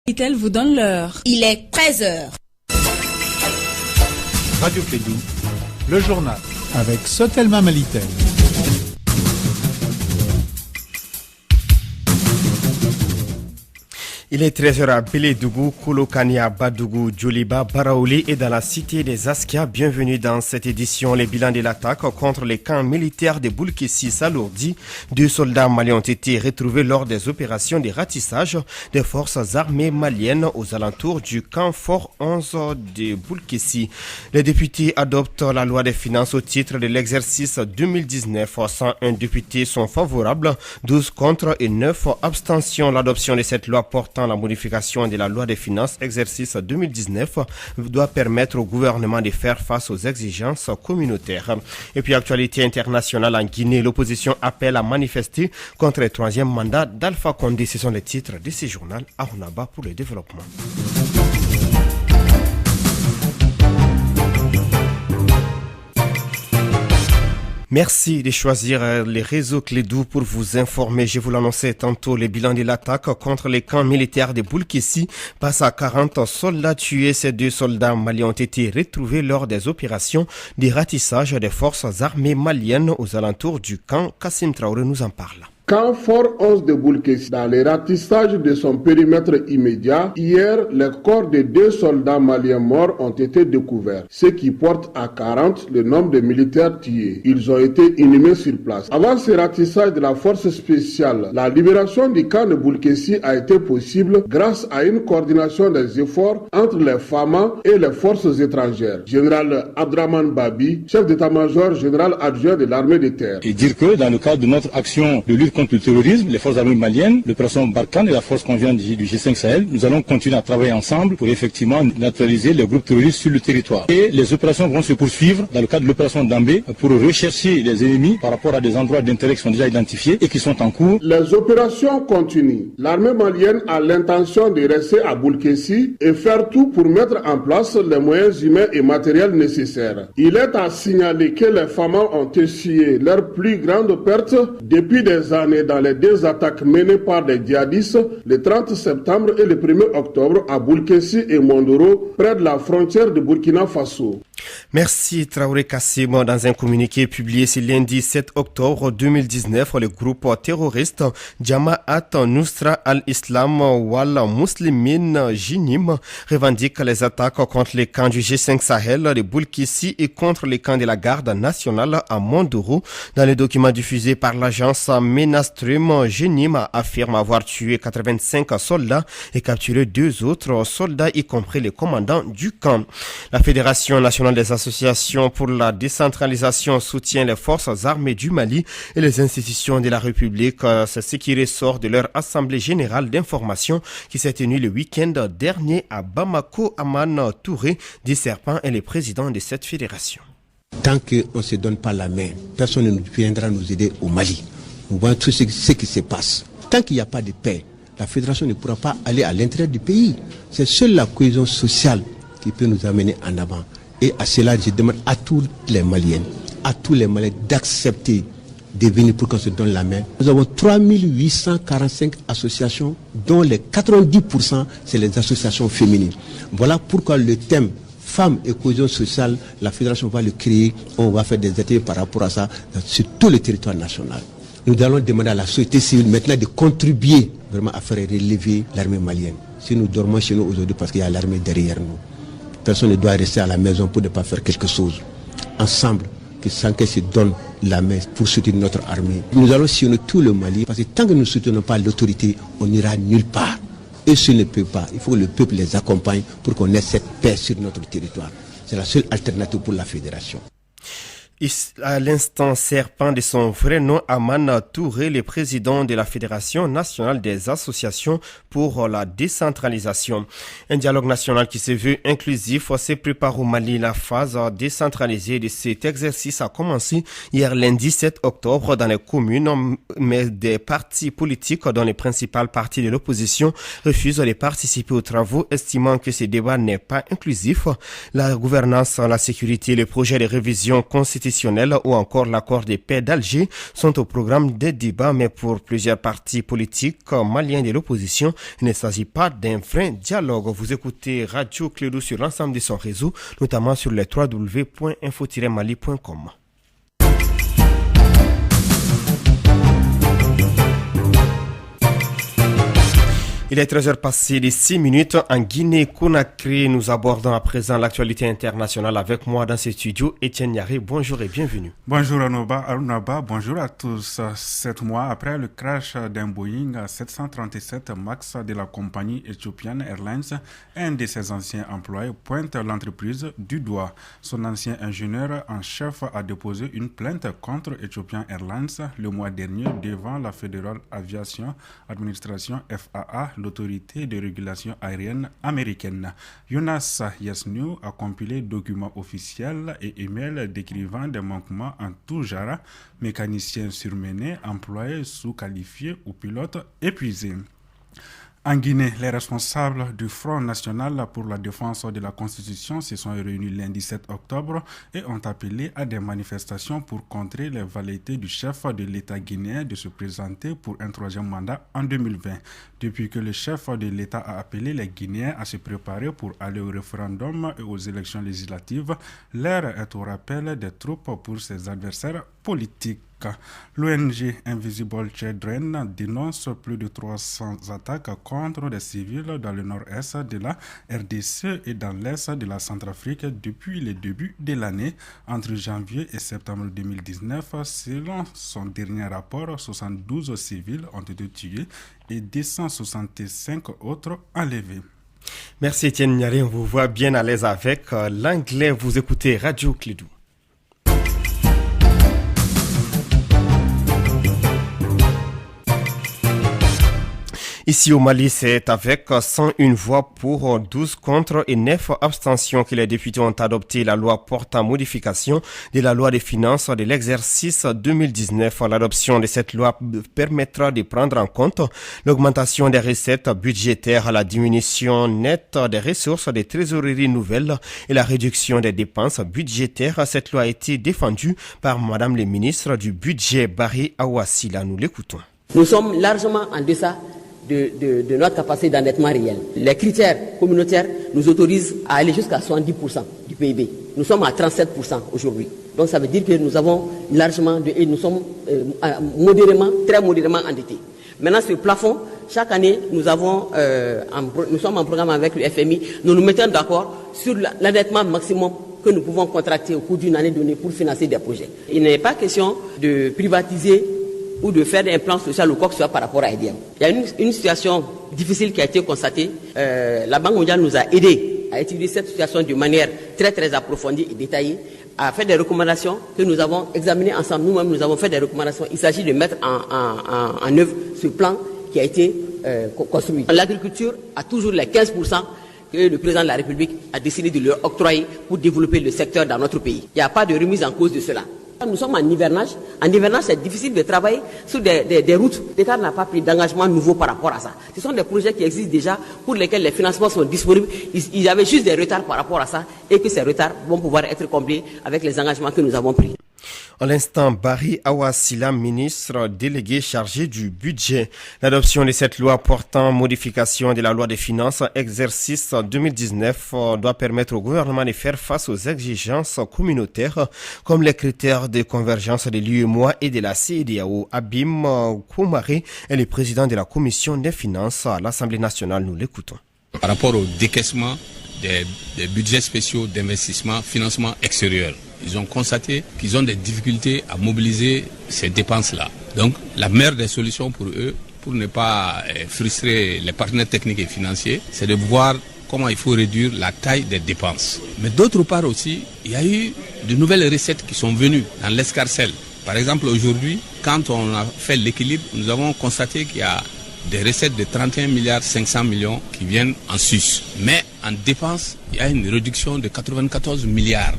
Malitel vous donne l'heure. Il est 13h. Radio Clédou, le journal avec Sotelma Malitel. Il est 13h à Bélédougou, Kolokania, Badougou, Djoliba, Baraouli et dans la cité des Askia. Bienvenue dans cette édition. Les bilans de l'attaque contre les camps militaires de Boulkessi s'alourdit. 2 soldats maliens ont été retrouvés lors des opérations de ratissage des forces armées maliennes aux alentours du camp Fort 11 de Boulkessi. Les députés adoptent la loi des finances au titre de l'exercice 2019. 101 députés sont favorables, 12 contre et 9 abstentions. L'adoption de cette loi porte la modification de la loi des finances exercice 2019 doit permettre au gouvernement de faire face aux exigences communautaires. Et puis actualité internationale en Guinée, l'opposition appelle à manifester contre le 3e mandat d'Alpha Condé. Ce sont les titres de ce journal à Hunaba pour le développement. Merci de choisir les réseaux Clédou pour vous informer. Je vous l'annonçais tantôt, les bilans de l'attaque contre les camps militaires de Boulkessi passe à 40 soldats tués. Ces 2 soldats maliens ont été retrouvés lors des opérations de ratissage des forces armées maliennes aux alentours du camp. Kassim Traoré nous en parle. Camp Fort 11 de Boulkessi, dans les ratissages de son périmètre immédiat, hier, les corps de 2 soldats maliens morts ont été découverts, ce qui porte à 40 le nombre de militaires tués. Ils ont été inhumés sur place. Avant ce ratissage de la force spéciale, la libération du camp de Boulkessi a été possible grâce à une coordination des efforts entre les FAMA et les forces étrangères. Général Abdraman Babi, chef d'état-major général adjoint de l'armée de terre. Et dire que dans le cadre de notre action de lutte contre le terrorisme, les forces armées maliennes, l'opération Barkhane et la force conjointe du G5 Sahel, nous allons continuer à travailler ensemble pour effectivement neutraliser les groupes terroristes sur le territoire. Et les opérations vont se poursuivre dans le cadre de l'opération Dambé pour rechercher les ennemis par rapport à des endroits d'intérêt qui sont déjà identifiés et qui sont en cours. Les opérations continuent. L'armée malienne a l'intention de rester à Boulkessi et faire tout pour mettre en place les moyens humains et matériels nécessaires. Il est à signaler que les FAMA ont essuyé leur plus grande perte depuis des années dans les 2 attaques menées par des djihadistes le 30 septembre et le 1er octobre à Boulkessi et Mondoro, près de la frontière de Burkina Faso. Merci Traoré Kassim. Dans un communiqué publié ce lundi 7 octobre 2019, le groupe terroriste Jama'at Nusra al-Islam wal Muslimin Jinim revendique les attaques contre les camps du G5 Sahel de Boulkessi et contre les camps de la garde nationale à Mondoro. Dans les documents diffusés par l'agence Menastrum, Jinim affirme avoir tué 85 soldats et capturé 2 autres soldats, y compris le commandant du camp. La Fédération nationale des associations pour la décentralisation soutient les forces armées du Mali et les institutions de la République. C'est ce qui ressort de leur assemblée générale d'information qui s'est tenue le week-end dernier à Bamako. Aman Touré dit Serpent est le président de cette fédération. Tant qu'on ne se donne pas la main, personne ne viendra nous aider au Mali. Nous voyons tout ce qui se passe. Tant qu'il n'y a pas de paix, la fédération ne pourra pas aller à l'intérieur du pays. C'est seule la cohésion sociale qui peut nous amener en avant. Et à cela, je demande à tous les Maliens d'accepter de venir pour qu'on se donne la main. Nous avons 3845 associations, dont les 90%, c'est les associations féminines. Voilà pourquoi le thème femmes et cohésion sociale, la fédération va le créer. On va faire des ateliers par rapport à ça sur tout le territoire national. Nous allons demander à la société civile maintenant de contribuer vraiment à faire relever l'armée malienne. Si nous dormons chez nous aujourd'hui parce qu'il y a l'armée derrière nous, personne ne doit rester à la maison pour ne pas faire quelque chose. Ensemble, que chacun se donne la main pour soutenir notre armée. Nous allons sillonner tout le Mali parce que tant que nous ne soutenons pas l'autorité, on n'ira nulle part. Et ce ne peut pas. Il faut que le peuple les accompagne pour qu'on ait cette paix sur notre territoire. C'est la seule alternative pour la fédération. À l'instant, Serpent de son vrai nom, Aman Touré, le président de la Fédération nationale des associations pour la décentralisation. Un dialogue national qui se veut inclusif se prépare au Mali. La phase décentralisée de cet exercice a commencé hier lundi 7 octobre dans les communes, mais des partis politiques dont les principales partis de l'opposition refusent de participer aux travaux, estimant que ce débat n'est pas inclusif. La gouvernance, la sécurité, le projet de révision constitutionnelle constitutionnelle ou encore l'accord de paix d'Alger sont au programme des débats, mais pour plusieurs partis politiques maliens de l'opposition, il ne s'agit pas d'un vrai dialogue. Vous écoutez Radio Clédou sur l'ensemble de son réseau, notamment sur les www.info-mali.com. Il est 13h passé de 6 minutes en Guinée-Conakry. Nous abordons à présent l'actualité internationale avec moi dans ce studio, Étienne Niaré. Bonjour et bienvenue. Bonjour Arunaba, bonjour à tous. 7 mois après le crash d'un Boeing 737 MAX de la compagnie Ethiopian Airlines, un de ses anciens employés pointe l'entreprise du doigt. Son ancien ingénieur en chef a déposé une plainte contre Ethiopian Airlines le mois dernier devant la Federal Aviation Administration FAA, l'autorité de régulation aérienne américaine. Jonas Yasnu a compilé documents officiels et emails décrivant des manquements en tout genre, mécaniciens surmenés, employés sous-qualifiés ou pilotes épuisés. En Guinée, les responsables du Front national pour la défense de la Constitution se sont réunis lundi 7 octobre et ont appelé à des manifestations pour contrer les velléités du chef de l'État guinéen de se présenter pour un troisième mandat en 2020. Depuis que le chef de l'État a appelé les Guinéens à se préparer pour aller au référendum et aux élections législatives, l'heure est au rappel des troupes pour ses adversaires politiques. L'ONG Invisible Children dénonce plus de 300 attaques contre des civils dans le nord-est de la RDC et dans l'est de la Centrafrique depuis le début de l'année. Entre janvier et septembre 2019, selon son dernier rapport, 72 civils ont été tués et 265 autres enlevés. Merci Étienne Niaré, on vous voit bien à l'aise avec l'anglais. Vous écoutez Radio Clédou. Ici au Mali, c'est avec 101 voix pour, 12 contre et 9 abstentions que les députés ont adopté la loi portant modification de la loi des finances de l'exercice 2019. L'adoption de cette loi permettra de prendre en compte l'augmentation des recettes budgétaires, la diminution nette des ressources des trésoreries nouvelles et la réduction des dépenses budgétaires. Cette loi a été défendue par Madame le ministre du Budget, Barry Awassila. Nous l'écoutons. Nous sommes largement en deçà de notre capacité d'endettement réel. Les critères communautaires nous autorisent à aller jusqu'à 70% du PIB. Nous sommes à 37% aujourd'hui. Donc ça veut dire que nous avons largement, et nous sommes très modérément endettés. Maintenant, ce plafond, chaque année, nous sommes en programme avec le FMI. Nous nous mettons d'accord sur l'endettement maximum que nous pouvons contracter au cours d'une année donnée pour financer des projets. Il n'est pas question de privatiser ou de faire un plan social ou quoi que ce soit par rapport à EDM. Il y a une situation difficile qui a été constatée. La Banque mondiale nous a aidés à étudier cette situation de manière très très approfondie et détaillée, à faire des recommandations que nous avons examinées ensemble. Nous-mêmes, nous avons fait des recommandations. Il s'agit de mettre en œuvre ce plan qui a été construit. L'agriculture a toujours les 15% que le président de la République a décidé de leur octroyer pour développer le secteur dans notre pays. Il n'y a pas de remise en cause de cela. Nous sommes en hivernage. En hivernage, c'est difficile de travailler sur des routes. L'État n'a pas pris d'engagement nouveau par rapport à ça. Ce sont des projets qui existent déjà, pour lesquels les financements sont disponibles. Il y avait juste des retards par rapport à ça, et que ces retards vont pouvoir être comblés avec les engagements que nous avons pris. À l'instant, Barry Awassila, ministre délégué chargé du budget. L'adoption de cette loi portant modification de la loi des finances exercice 2019 doit permettre au gouvernement de faire face aux exigences communautaires comme les critères de convergence de l'UEMOA et de la CEDEAO. Abim Koumaré est le président de la commission des finances à l'Assemblée nationale. Nous l'écoutons. Par rapport au décaissement des budgets spéciaux d'investissement, financement extérieur, ils ont constaté qu'ils ont des difficultés à mobiliser ces dépenses-là. Donc, la meilleure des solutions pour eux, pour ne pas frustrer les partenaires techniques et financiers, c'est de voir comment il faut réduire la taille des dépenses. Mais d'autre part aussi, il y a eu de nouvelles recettes qui sont venues dans l'escarcelle. Par exemple, aujourd'hui, quand on a fait l'équilibre, nous avons constaté qu'il y a des recettes de 31 milliards 500 millions qui viennent en sus. Mais en dépenses, il y a une réduction de 94 milliards.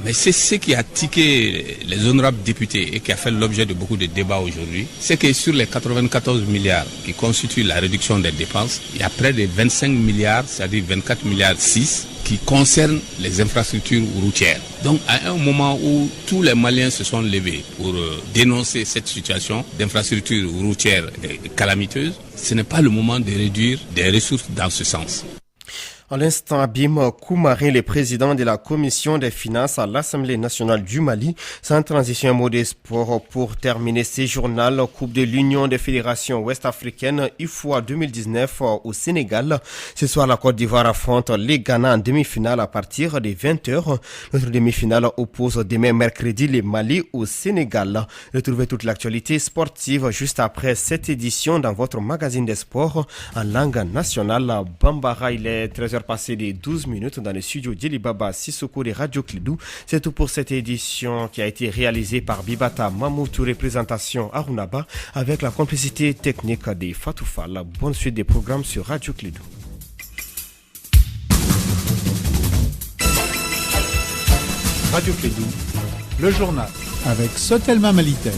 Mais c'est ce qui a tiqué les honorables députés et qui a fait l'objet de beaucoup de débats aujourd'hui. C'est que sur les 94 milliards qui constituent la réduction des dépenses, il y a près de 25 milliards, c'est-à-dire 24 milliards 6, qui concerne les infrastructures routières. Donc à un moment où tous les Maliens se sont levés pour dénoncer cette situation d'infrastructures routières calamiteuses, ce n'est pas le moment de réduire des ressources dans ce sens. À l'instant, Abim Koumaré, le président de la commission des finances à l'Assemblée nationale du Mali, sans transition, un mot des sports pour terminer ces journaux. Coupe de l'Union des fédérations ouest-africaines, IFOA 2019 au Sénégal. Ce soir, la Côte d'Ivoire affronte les Ghana en demi-finale à partir des 20h. Notre demi-finale oppose demain mercredi les Mali au Sénégal. Retrouvez toute l'actualité sportive juste après cette édition dans votre magazine des sports en langue nationale. Bambara, il est 13h passé les 12 minutes dans le studio d'Elibaba Sissoko de Radio Klidou. C'est tout pour cette édition qui a été réalisée par Bibata Mamoutou, représentation Arunaba, avec la complicité technique des Fatoufal. Bonne suite des programmes sur Radio Klidou. Radio Klidou, le journal avec Sotelma Malitel.